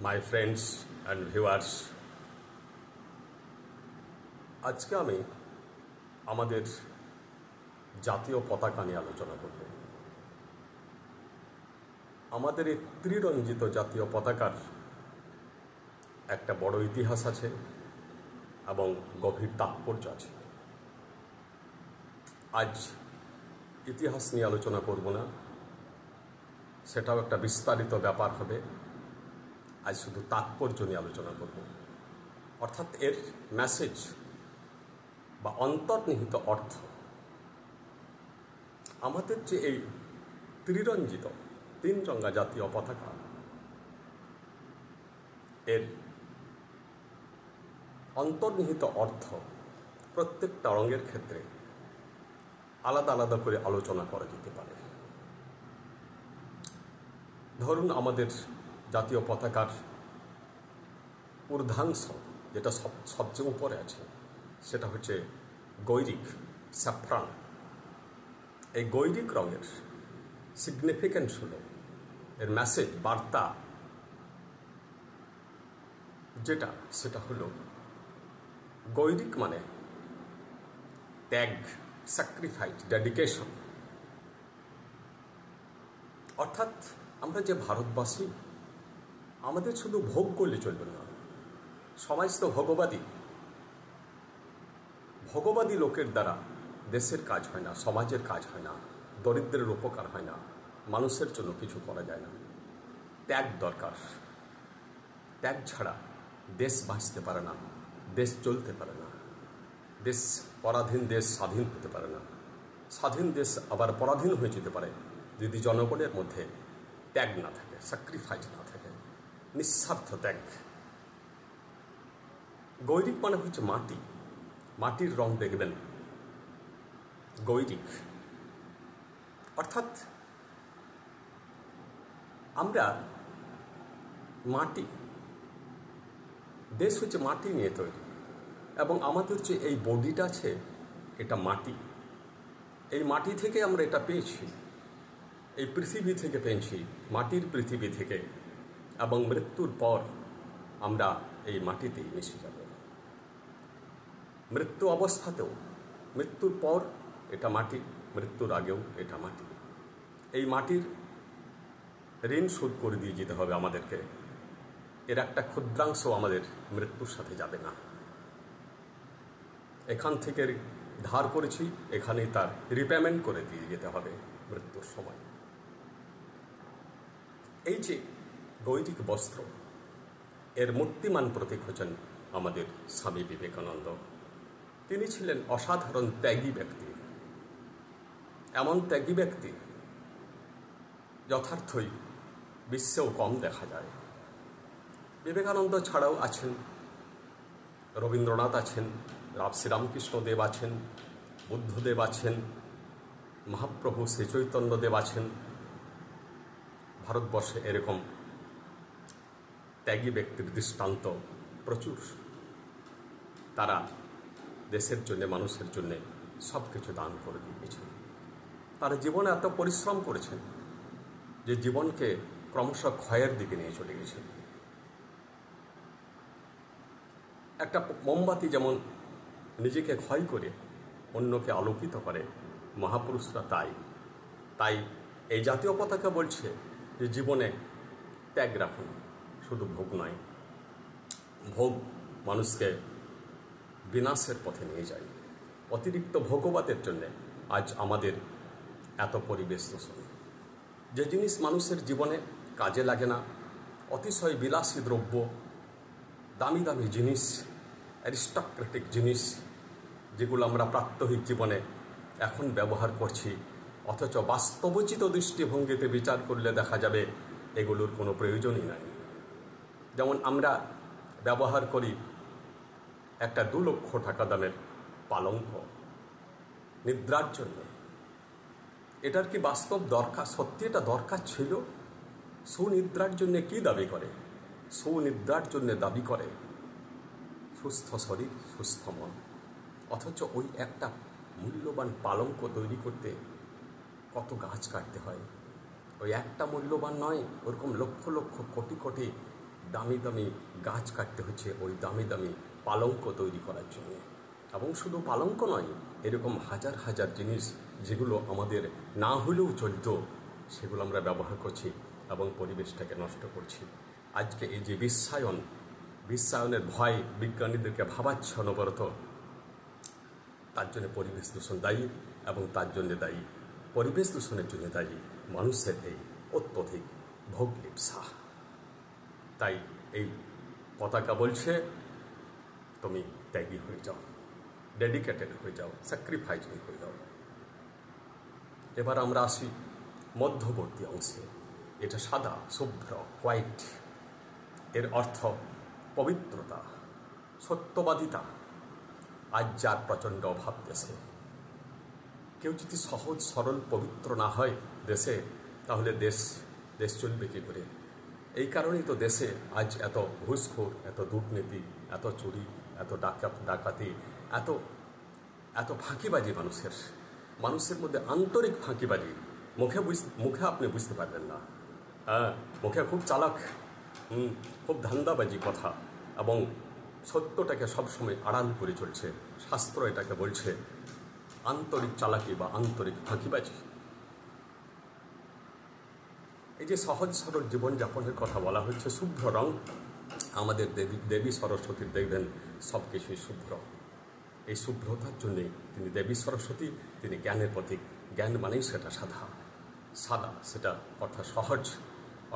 My friends and viewers, আজকে আমি আমাদের জাতীয় পতাকা নিয়ে আলোচনা করব। আমাদের এই ত্রিরঞ্জিত জাতীয় পতাকার একটা বড় ইতিহাস আছে এবং গভীর তাৎপর্য আছে। আজ ইতিহাস নিয়ে আলোচনা করব না, সেটাও একটা বিস্তারিত ব্যাপার হবে। আজ শুধু তাৎপর্য নিয়ে আলোচনা করব, অর্থাৎ এর মেসেজ বা অন্তর্নিহিত অর্থ। আমাদের যে এই ত্রিরঞ্জিত তিন রঙা জাতীয় পতাকা, এর অন্তর্নিহিত অর্থ প্রত্যেকটা রঙের ক্ষেত্রে আলাদা আলাদা করে আলোচনা করা যেতে পারে। ধরুন, আমাদের জাতীয় পতাকার ঊর্ধ্বাংশ যেটা সবচেয়ে উপরে আছে, সেটা হচ্ছে গৈরিক, স্যাফরান। এই গৈরিক রঙের সিগনিফিক্যান্স হলো, এর মেসেজ, বার্তা যেটা, সেটা হলো গৈরিক মানে ত্যাগ, স্যাক্রিফাইস, ডেডিকেশন। অর্থাৎ আমরা যে ভারতবাসী, আমাদের শুধু ভোগ করলে চলবে না। সমাজ তো ভোগবাদী লোকের দ্বারা দেশের কাজ হয় না, সমাজের কাজ হয় না, দরিদ্রের উপকার হয় না, মানুষের জন্য কিছু করা যায় না। ত্যাগ দরকার। ত্যাগ ছাড়া দেশ বাঁচতে পারে না, দেশ চলতে পারে না। দেশ পরাধীন দেশ স্বাধীন হতে পারে না। স্বাধীন দেশ আবার পরাধীন হয়ে যেতে পারে যদি জনগণের মধ্যে ত্যাগ না থাকে, স্যাক্রিফাইস না থাকে, নিঃস্বার্থ ত্যাগ। গৈরিক মানে হচ্ছে মাটি, মাটির রং দেখবেন গৈরিক। অর্থাৎ আমরা মাটি, দেশ হচ্ছে মাটি নিয়ে তৈরি, এবং আমাদের যে এই বডিটা আছে, এটা মাটি। এই মাটি থেকে আমরা এটা পেয়েছি, এই পৃথিবী থেকে পেয়েছি, মাটির পৃথিবী থেকে, এবং মৃত্যুর পর আমরা এই মাটিতেই মিশে যাব। মৃত্যু অবস্থাতেও, মৃত্যুর পর এটা মাটি, মৃত্যুর আগেও এটা মাটি। এই মাটির ঋণ শোধ করে দিয়ে যেতে হবে আমাদেরকে। এর একটা ক্ষুদ্রাংশ আমাদের মৃত্যুর সাথে যাবে না। এখান থেকে ধার করেছি, এখানেই তার রিপেমেন্ট করে দিয়ে যেতে হবে মৃত্যুর সময়। এই যে গৈরিক বস্ত্র, এর মূর্তিমান প্রতীক হচ্ছেন আমাদের স্বামী বিবেকানন্দ। তিনি ছিলেন অসাধারণ ত্যাগী ব্যক্তি, এমন ত্যাগী ব্যক্তি যথার্থই বিশ্বেও কম দেখা যায়। বিবেকানন্দ ছাড়াও আছেন রবীন্দ্রনাথ, আছেন শ্রীরামকৃষ্ণদেব, আছেন বুদ্ধদেব, আছেন মহাপ্রভু শ্রী চৈতন্যদেব, আছেন। ভারতবর্ষে এরকম ত্যাগী ব্যক্তির দৃষ্টান্ত প্রচুর। তারা দেশের জন্য, মানুষের জন্য সব কিছু দান করে দিয়েছেন। তারা জীবনে এত পরিশ্রম করেছেন যে জীবনকে ক্রমশ ক্ষয়ের দিকে নিয়ে চলে গেছেন। একটা মোমবাতি যেমন নিজেকে ক্ষয় করে অন্যকে আলোকিত করে, মহাপুরুষরা তাই এই জাতীয় পতাকা বলছে যে জীবনে ত্যাগ রাখুন। শুধু ভোগ নয়, ভোগ মানুষকে বিনাশের পথে নিয়ে যায়। অতিরিক্ত ভোগবাদের জন্যে আজ আমাদের এত পরিবেশ দূষণ। যে জিনিস মানুষের জীবনে কাজে লাগে না, অতিশয় বিলাসী দ্রব্য, দামি দামি জিনিস, অ্যারিস্টোক্রেটিক জিনিস, যেগুলো আমরা প্রাত্যহিক জীবনে এখন ব্যবহার করছি, অথচ বাস্তবোচিত দৃষ্টিভঙ্গিতে বিচার করলে দেখা যাবে এগুলোর কোনো প্রয়োজনই নাই। যেমন আমরা ব্যবহার করি একটা 2 লক্ষ টাকা দামের পালঙ্ক নিদ্রার জন্য। এটার কি বাস্তব দরকার? সত্যি এটা দরকার ছিল? সুনিদ্রার জন্য কি দাবি করে? সুনিদ্রার জন্য দাবি করে সুস্থ শরীর, সুস্থ মন। অথচ ওই একটা মূল্যবান পালঙ্ক তৈরি করতে কত গাছ কাটতে হয়। ওই একটা মূল্যবান নয়, ওরকম লক্ষ লক্ষ কোটি কোটি দামি দামি গাছ কাটতে হচ্ছে ওই দামি দামি পালঙ্ক তৈরি করার জন্য। এবং শুধু পালঙ্ক নয়, এরকম হাজার হাজার জিনিস যেগুলো আমাদের না হলেও চলত, সেগুলো আমরা ব্যবহার করছি এবং পরিবেশটাকে নষ্ট করছি। আজকে এই যে বিশ্বায়নের ভয় বিজ্ঞানীদেরকে ভাবাচ্ছে অনবরত, তার জন্য পরিবেশ দূষণ দায়ী, এবং তার জন্য দায়ী, পরিবেশ দূষণের জন্য দায়ী মানুষের এই অত্যধিক ভোগ লিপ্সা। তাই এই পতাকা বলছে তুমি ত্যাগী হয়ে যাও, ডেডিকেটেড হয়ে যাও, স্যাক্রিফাইসিং হয়ে যাও। এবার আমরা আসি মধ্যবর্তী অংশে। এটা সাদা, শুভ্র, হোয়াইট। এর অর্থ পবিত্রতা, সত্যবাদিতা। আজ যার প্রচণ্ড অভাব দেশে। কেউ যদি সহজ সরল পবিত্র না হয় দেশে, তাহলে দেশ চলবে কী করে? এই কারণেই তো দেশে আজ এত ঘুষখোর, এত দুর্নীতি, এত চুরি, এত ডাকাতি, এত ফাঁকিবাজি। মানুষের মধ্যে আন্তরিক ফাঁকিবাজি। মুখে আপনি বুঝতে পারবেন না, মুখে খুব চালাক, খুব ধান্দাবাজি কথা, এবং সত্যটাকে সবসময় আড়াল করে চলছে। শাস্ত্র এটাকে বলছে আন্তরিক চালাকি বা আন্তরিক ফাঁকিবাজি। এই যে সহজ সরল জীবনযাপনের কথা বলা হচ্ছে, শুভ্র রং। আমাদের দেবী সরস্বতীর দেখবেন সব কিছুই শুভ্র। এই শুভ্রতার জন্যে তিনি দেবী সরস্বতী, তিনি জ্ঞানের প্রতীক। জ্ঞান মানেই সেটা সাদা, সেটা অর্থাৎ সহজ,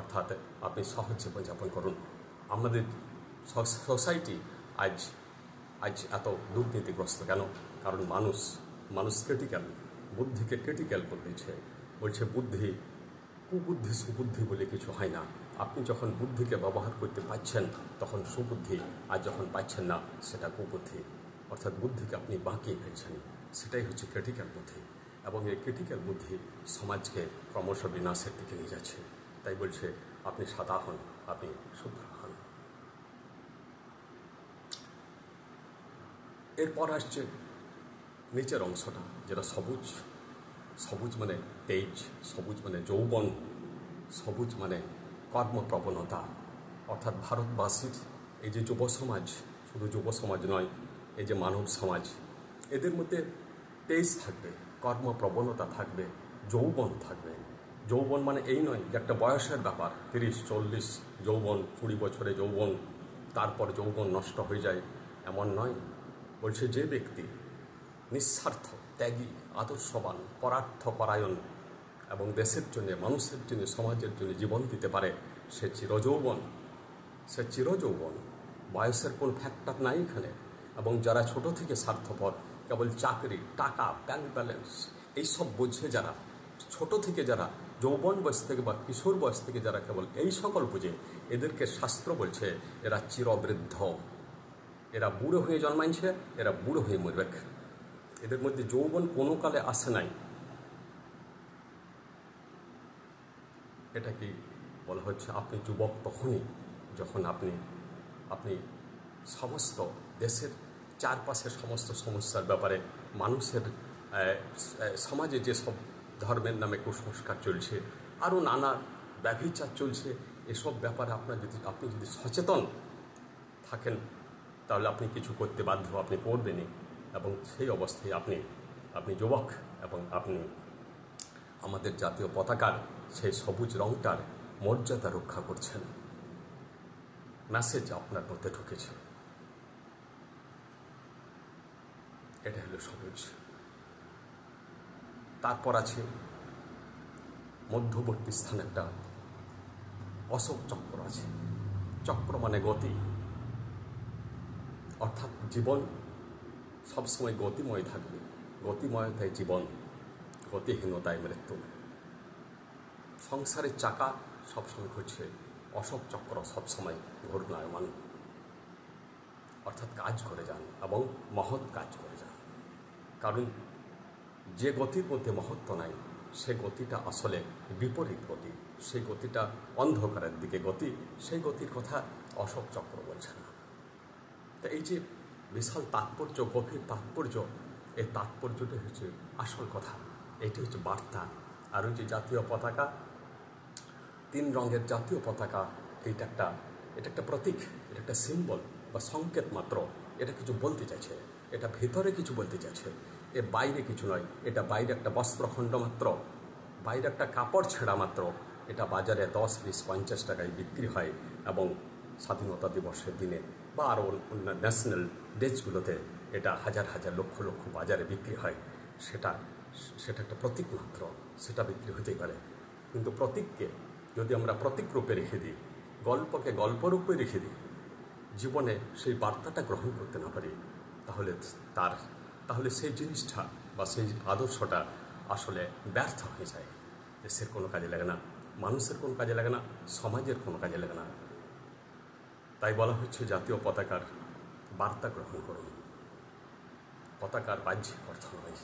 অর্থাৎ আপনি সহজ জীবনযাপন করুন। আমাদের সোসাইটি আজ এত দুর্নীতিগ্রস্ত কেন? কারণ মানুষ ক্রিটিক্যাল, বুদ্ধিকে ক্রিটিক্যাল করে দিচ্ছে। বলছে বুদ্ধি, কুবুদ্ধি সুবুদ্ধি বলে কিছু হয় না। আপনি যখন বুদ্ধিকে ব্যবহার করতে পারছেন তখন সুবুদ্ধি, আর যখন পাচ্ছেন না সেটা কুবুদ্ধি। অর্থাৎ বুদ্ধিকে আপনি বাঁকিয়ে ফেলছেন, সেটাই হচ্ছে ক্রিটিক্যাল বুদ্ধি। এবং এই ক্রিটিক্যাল বুদ্ধি সমাজকে ক্রমশ বিনাশের দিকে নিয়ে যাচ্ছে। তাই বলছে আপনি সাদা হন, আপনি শুভ্র হন। এরপর আসছে নিচের অংশটা, যেটা সবুজ মানে তেজ, সবুজ মানে যৌবন, সবুজ মানে কর্মপ্রবণতা। অর্থাৎ ভারতবাসীর এই যে যুব সমাজ, শুধু যুব সমাজ নয়, এই যে মানব সমাজ, এদের মধ্যে তেজ থাকবে, কর্মপ্রবণতা থাকবে, যৌবন থাকবে। যৌবন মানে এই নয় যে একটা বয়সের ব্যাপার, 30-40 যৌবন, 20 বছরে যৌবন, তারপর যৌবন নষ্ট হয়ে যায়, এমন নয়। বলছে যে ব্যক্তি নিঃস্বার্থ, ত্যাগী, আদর্শবান, পরার্থপরায়ণ এবং দেশের জন্য, মানুষের জন্য, সমাজের জন্য জীবন দিতে পারে, সে চিরযৌবন। বয়সের কোন ফ্যাক্টর নাই এখানে। এবং যারা ছোট থেকে স্বার্থপর, কেবল চাকরি, টাকা, ব্যাংক ব্যালেন্স এইসব বোঝে, যারা ছোট থেকে, যারা যৌবন বয়স থেকে বা কিশোর বয়স থেকে যারা কেবল এই সকল বোঝে, এদেরকে শাস্ত্র বলছে এরা চিরবৃদ্ধ। এরা বুড়ো হয়ে জন্মাইছে, এরা বুড়ো হয়ে মরবে। এদের মধ্যে যৌবন কোনো কালে আসে নাই। এটা কি বলা হচ্ছে? আপনি যুবক তখনই যখন আপনি সমস্ত দেশের চারপাশের সমস্ত সমস্যার ব্যাপারে, মানুষের সমাজে যেসব ধর্মের নামে কুসংস্কার চলছে, আরও নানা ব্যভিচার চলছে, এসব ব্যাপারে আপনি যদি সচেতন থাকেন, তাহলে আপনি কিছু করতে বাধ্য, আপনি করবেনই। এবং সেই অবস্থায় আপনি যুবক, এবং আপনি আমাদের জাতীয় পতাকার সেই সবুজ রংটার মর্যাদা রক্ষা করছেন। মেসেজ আপনার মধ্যে ঢুকেছে, এটা হলো সবুজ। তারপর আছে মধ্যবর্তী স্থানে একটা অশোক চক্র আছে। চক্র মানে গতি, অর্থাৎ জীবন সবসময় গতিময় থাকবে। গতিময়তায় জীবন, গতিহীনতায় মৃত্যু। সংসারের চাকা সবসময় ঘুরছে, অশোক চক্র সবসময় ঘূর্ণায়মান। অর্থাৎ কাজ করে যান এবং মহৎ কাজ করে যান। কারণ যে গতির মধ্যে মহত্ব নাই, সে গতিটা আসলে বিপরীত গতি, সেই গতিটা অন্ধকারের দিকে গতি, সেই গতির কথা অশোক চক্র বলছে না। তা এই যে বিশাল তাৎপর্য, গভীর তাৎপর্য, এই তাৎপর্যটা হচ্ছে আসল কথা, এটি হচ্ছে বার্তা। আর ওই যে জাতীয় পতাকা, 3 রঙের জাতীয় পতাকা, এটা একটা প্রতীক, এটা একটা সিম্বল বা সংকেত মাত্র। এটা কিছু বলতে চাইছে, এটা ভেতরে কিছু বলতে চাইছে, এ বাইরে কিছু নয়। এটা বাইরে একটা বস্ত্রখণ্ড মাত্র, বাইরে একটা কাপড় ছেঁড়া মাত্র। এটা বাজারে 10, 20, 50 টাকায় বিক্রি হয় এবং স্বাধীনতা দিবসের দিনে বা আরও অন্য ন্যাশনাল ডেজগুলোতে এটা হাজার হাজার লক্ষ লক্ষ বাজারে বিক্রি হয়। সেটা সেটা একটা প্রতীক মাত্র, সেটা বিক্রি হতেই পারে। কিন্তু প্রতীককে যদি আমরা প্রতীক রূপে রেখে দিই, গল্পকে গল্পরূপে রেখে দিই, জীবনে সেই বার্তাটা গ্রহণ করতে না পারি, তাহলে তাহলে সেই জিনিসটা বা সেই আদর্শটা আসলে ব্যর্থ হয়ে যায়। দেশের কোনো কাজে লাগে না, মানুষের কোনো কাজে লাগে না, সমাজের কোনো কাজে লাগে না। তাই বলা হচ্ছে জাতীয় পতাকার বার্তা গ্রহণ করুন, পতাকার বাহ্যিক অর্থ নয়।